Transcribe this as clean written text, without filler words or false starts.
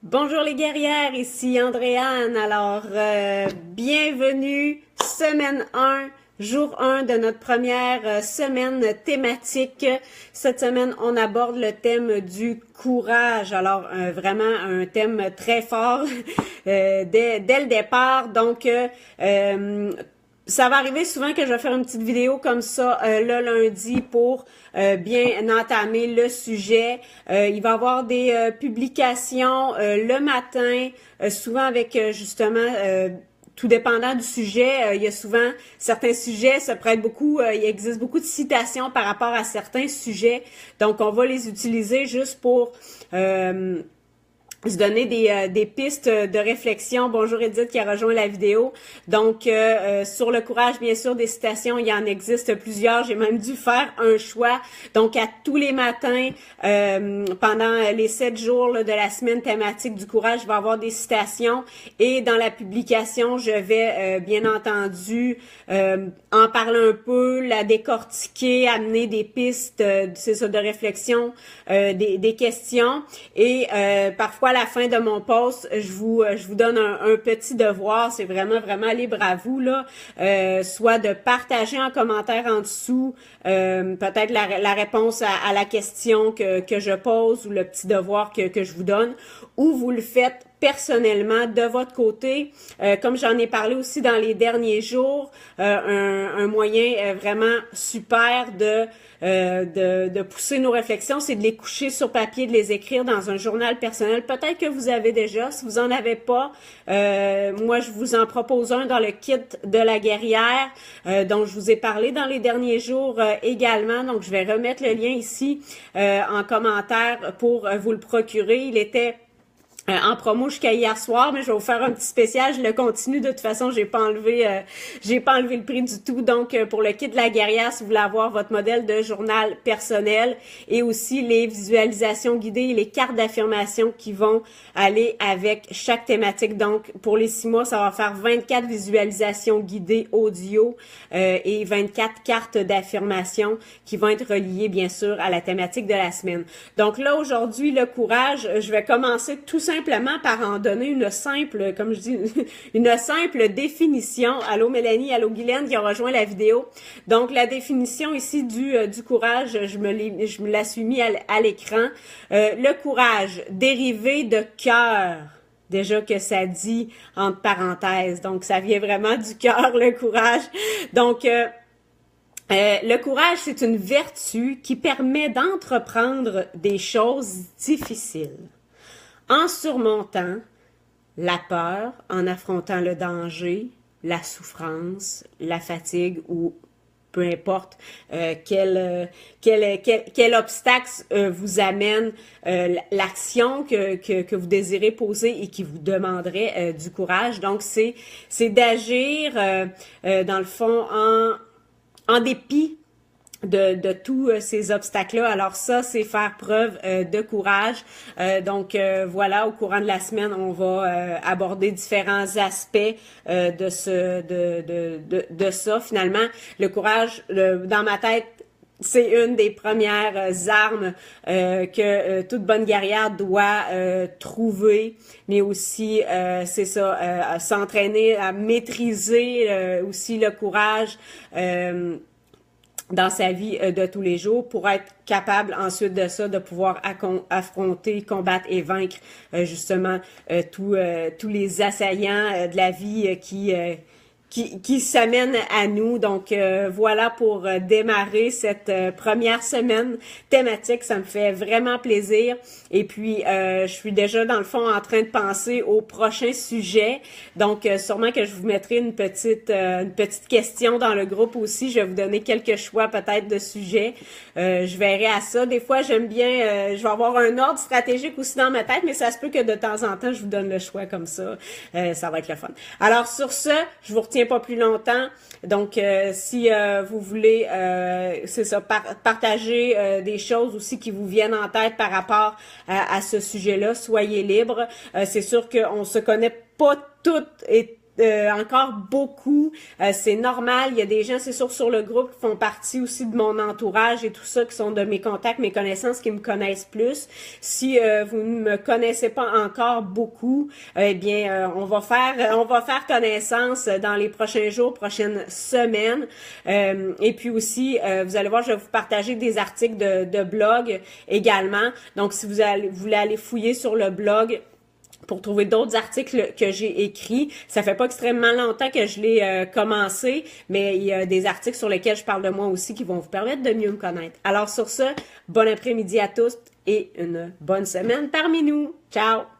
Bonjour les guerrières, ici Andréane. Alors, bienvenue, semaine 1, jour 1 de notre première semaine thématique. Cette semaine, on aborde le thème du courage. Alors, vraiment un thème très fort dès le départ. Donc, ça va arriver souvent que je vais faire une petite vidéo comme ça le lundi pour bien entamer le sujet. Il va y avoir des publications le matin, souvent avec justement tout dépendant du sujet. Il y a souvent certains sujets se prêtent beaucoup, il existe beaucoup de citations par rapport à certains sujets. Donc, on va les utiliser juste pour se donner des pistes de réflexion. Bonjour Edith qui a rejoint la vidéo. Donc, sur le courage, bien sûr, des citations, il y en existe plusieurs. J'ai même dû faire un choix. Donc, à tous les matins, pendant les 7 jours là, de la semaine thématique du courage, je vais avoir des citations. Et dans la publication, je vais, bien entendu, en parler un peu, la décortiquer, amener des pistes, c'est ça, de réflexion, des questions. Et parfois, à la fin de mon post, je vous donne un petit devoir, c'est vraiment libre à vous là, soit de partager en commentaire en dessous peut-être la réponse à la question que je pose ou le petit devoir que je vous donne, ou vous le faites personnellement de votre côté. Comme j'en ai parlé aussi dans les derniers jours, un moyen vraiment super de pousser nos réflexions, c'est de les coucher sur papier, de les écrire dans un journal personnel. Peut-être que vous avez déjà, si vous en avez pas, moi je vous en propose un dans le kit de la guerrière dont je vous ai parlé dans les derniers jours également. Donc je vais remettre le lien ici en commentaire pour vous le procurer. Il était en promo jusqu'à hier soir, mais je vais vous faire un petit spécial. Je le continue. De toute façon, j'ai pas enlevé le prix du tout. Donc, pour le kit de la guerrière, si vous voulez avoir votre modèle de journal personnel et aussi les visualisations guidées et les cartes d'affirmation qui vont aller avec chaque thématique. Donc, pour les 6 mois, ça va faire 24 visualisations guidées audio et 24 cartes d'affirmation qui vont être reliées, bien sûr, à la thématique de la semaine. Donc là, aujourd'hui, le courage, je vais commencer tout simplement par en donner une simple, comme je dis, une simple définition. Allô Mélanie, allô Guylaine qui ont rejoint la vidéo. Donc la définition ici du courage, je me la suis mis à l'écran. Le courage, dérivé de cœur. Déjà que ça dit entre parenthèses. Donc ça vient vraiment du cœur, le courage. Donc le courage, c'est une vertu qui permet d'entreprendre des choses difficiles en surmontant la peur, en affrontant le danger, la souffrance, la fatigue ou peu importe quel obstacle vous amène l'action que vous désirez poser et qui vous demanderait du courage. Donc, c'est d'agir, dans le fond, en dépit de tous ces obstacles-là. Alors ça, c'est faire preuve de courage. Donc voilà, au courant de la semaine, on va aborder différents aspects de ça. Finalement, le courage, dans ma tête, c'est une des premières armes que toute bonne guerrière doit trouver, mais aussi, c'est ça, s'entraîner à maîtriser aussi le courage dans sa vie de tous les jours pour être capable ensuite de ça de pouvoir affronter, combattre et vaincre justement tous les assaillants de la vie qui s'amène à nous. Donc voilà pour démarrer cette première semaine thématique. Ça me fait vraiment plaisir. Et puis je suis déjà dans le fond en train de penser au prochain sujet. Donc sûrement que je vous mettrai une petite question dans le groupe aussi. Je vais vous donner quelques choix peut-être de sujets. Je verrai à ça. Des fois j'aime bien, je vais avoir un ordre stratégique aussi dans ma tête, mais ça se peut que de temps en temps je vous donne le choix comme ça. Ça va être le fun. Alors sur ce, je vous retiens pas plus longtemps. Donc, si vous voulez, c'est ça, partager des choses aussi qui vous viennent en tête par rapport à ce sujet-là, soyez libres. C'est sûr qu'on se connaît pas toutes et encore beaucoup. C'est normal. Il y a des gens, c'est sûr, sur le groupe qui font partie aussi de mon entourage et tout ça, qui sont de mes contacts, mes connaissances, qui me connaissent plus. Si vous ne me connaissez pas encore beaucoup, eh bien, on va faire connaissance dans les prochains jours, prochaines semaines. Et puis aussi, vous allez voir, je vais vous partager des articles de blog également. Donc, si vous voulez aller fouiller sur le blog pour trouver d'autres articles que j'ai écrits. Ça fait pas extrêmement longtemps que je l'ai commencé, mais il y a des articles sur lesquels je parle de moi aussi qui vont vous permettre de mieux me connaître. Alors sur ce, bon après-midi à tous et une bonne semaine parmi nous. Ciao!